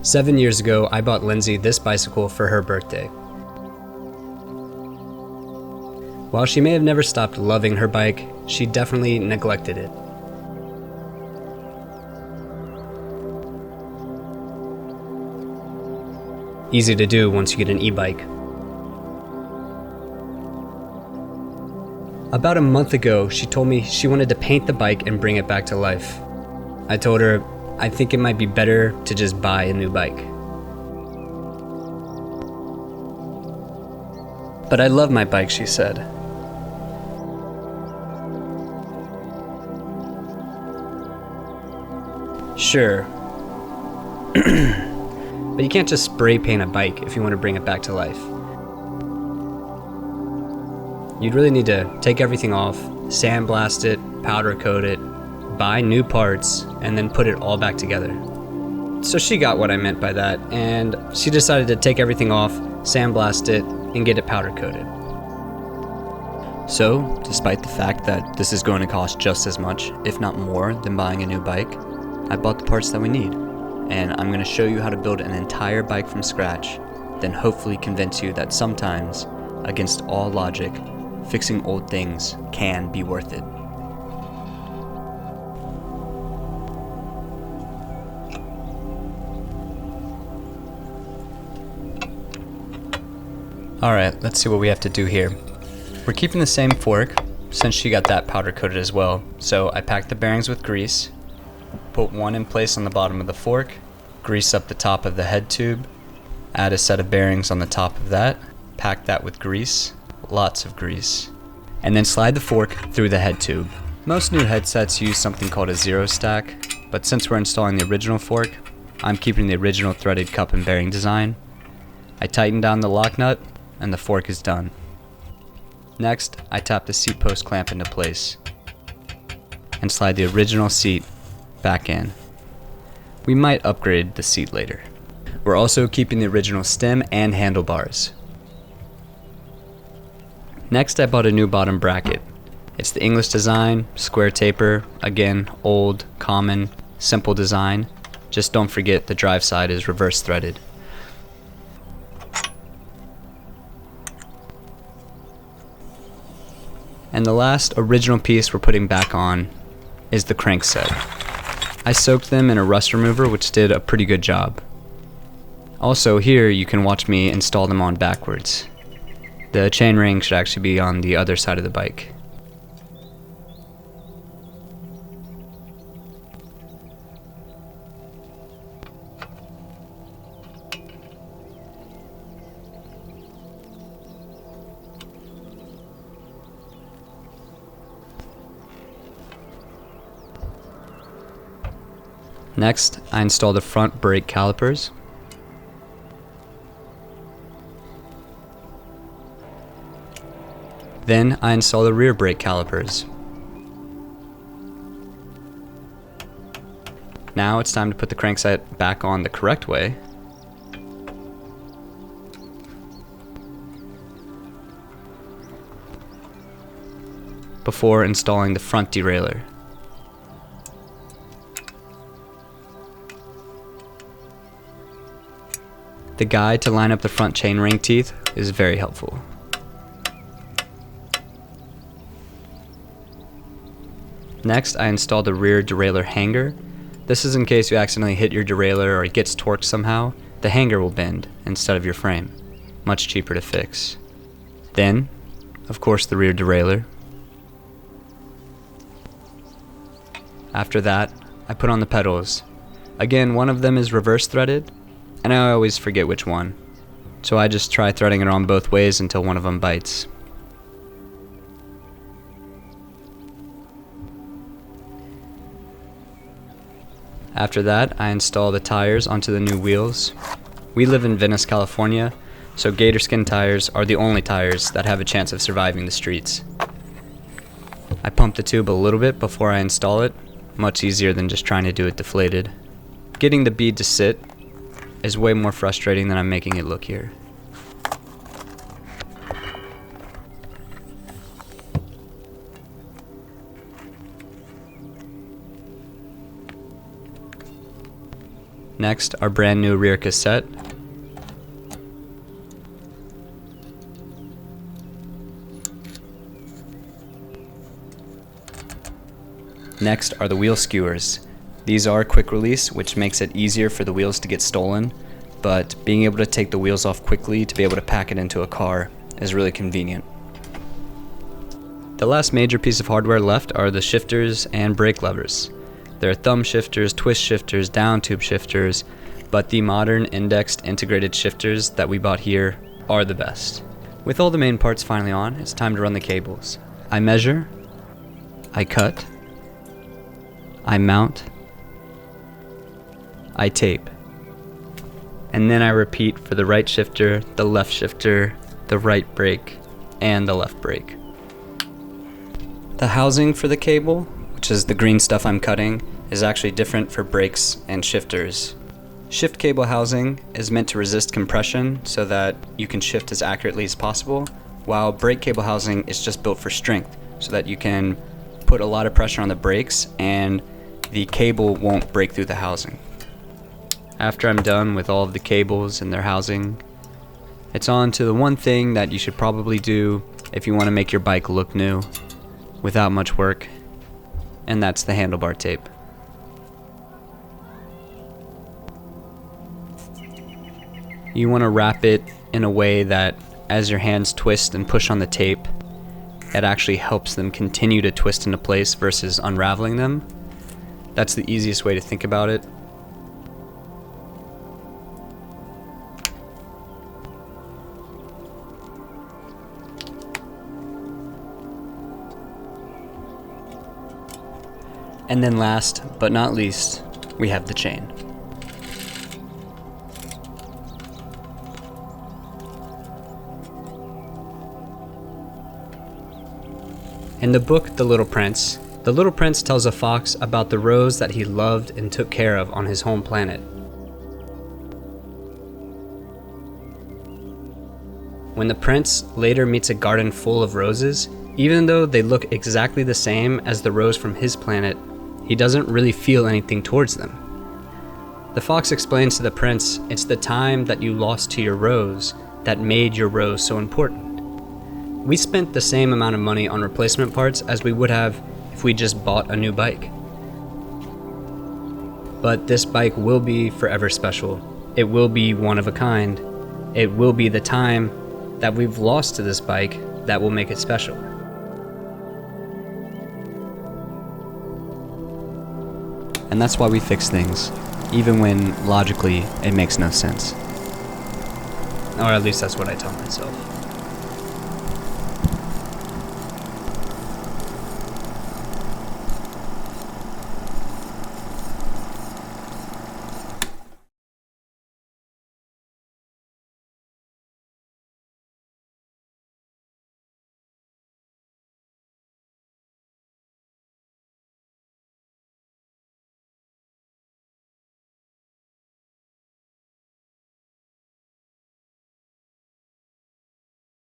7 years ago, I bought Lindsay this bicycle for her birthday. While she may have never stopped loving her bike, she definitely neglected it. Easy to do once you get an e-bike. About a month ago, she told me she wanted to paint the bike and bring it back to life. I told her I think it might be better to just buy a new bike. But I love my bike, she said. Sure. But you can't just spray paint a bike if you want to bring it back to life. You'd really need to take everything off, sandblast it, powder coat it, buy new parts, and then put it all back together. So she got what I meant by that, and she decided to take everything off, sandblast it, and get it powder coated. So, despite the fact that this is going to cost just as much, if not more, than buying a new bike, I bought the parts that we need. And I'm going to show you how to build an entire bike from scratch, then hopefully convince you that sometimes, against all logic, fixing old things can be worth it. Alright, let's see what we have to do here. We're keeping the same fork, since she got that powder coated as well. So I packed the bearings with grease, put one in place on the bottom of the fork, grease up the top of the head tube, add a set of bearings on the top of that, pack that with grease, lots of grease, and then slide the fork through the head tube. Most new headsets use something called a zero stack, but since we're installing the original fork, I'm keeping the original threaded cup and bearing design. I tighten down the lock nut, and the fork is done. Next, I tap the seat post clamp into place and slide the original seat back in. We might upgrade the seat later. We're also keeping the original stem and handlebars. Next, I bought a new bottom bracket. It's the English design, square taper, again, old, common, simple design. Just don't forget the drive side is reverse threaded. And the last original piece we're putting back on is the crankset. I soaked them in a rust remover, which did a pretty good job. Also, here you can watch me install them on backwards. The chain ring should actually be on the other side of the bike. Next, I install the front brake calipers. Then I install the rear brake calipers. Now it's time to put the crankset back on the correct way. Before installing the front derailleur. The guide to line up the front chain ring teeth is very helpful. Next, I install the rear derailleur hanger. This is in case you accidentally hit your derailleur or it gets torqued somehow. The hanger will bend instead of your frame. Much cheaper to fix. Then, of course, the rear derailleur. After that, I put on the pedals. Again, one of them is reverse threaded, and I always forget which one. So I just try threading it on both ways until one of them bites. After that, I install the tires onto the new wheels. We live in Venice, California, so gator skin tires are the only tires that have a chance of surviving the streets. I pump the tube a little bit before I install it, much easier than just trying to do it deflated. Getting the bead to sit is way more frustrating than I'm making it look here. Next, our brand new rear cassette. Next are the wheel skewers. These are quick release, which makes it easier for the wheels to get stolen, but being able to take the wheels off quickly to be able to pack it into a car is really convenient. The last major piece of hardware left are the shifters and brake levers. There are thumb shifters, twist shifters, down tube shifters, but the modern indexed integrated shifters that we bought here are the best. With all the main parts finally on, it's time to run the cables. I measure, I cut, I mount, I tape, and then I repeat for the right shifter, the left shifter, the right brake, and the left brake. The housing for the cable, which is the green stuff I'm cutting, is actually different for brakes and shifters. Shift cable housing is meant to resist compression so that you can shift as accurately as possible, while brake cable housing is just built for strength so that you can put a lot of pressure on the brakes and the cable won't break through the housing. After I'm done with all of the cables and their housing, it's on to the one thing that you should probably do if you want to make your bike look new without much work, and that's the handlebar tape. You want to wrap it in a way that as your hands twist and push on the tape, it actually helps them continue to twist into place versus unraveling them. That's the easiest way to think about it. And then last but not least, we have the chain. In the book, The Little Prince tells a fox about the rose that he loved and took care of on his home planet. When the prince later meets a garden full of roses, even though they look exactly the same as the rose from his planet, he doesn't really feel anything towards them. The fox explains to the prince, it's the time that you lost to your rose that made your rose so important. We spent the same amount of money on replacement parts as we would have if we just bought a new bike. But this bike will be forever special. It will be one of a kind. It will be the time that we've lost to this bike that will make it special. And that's why we fix things, even when logically it makes no sense. Or at least that's what I tell myself.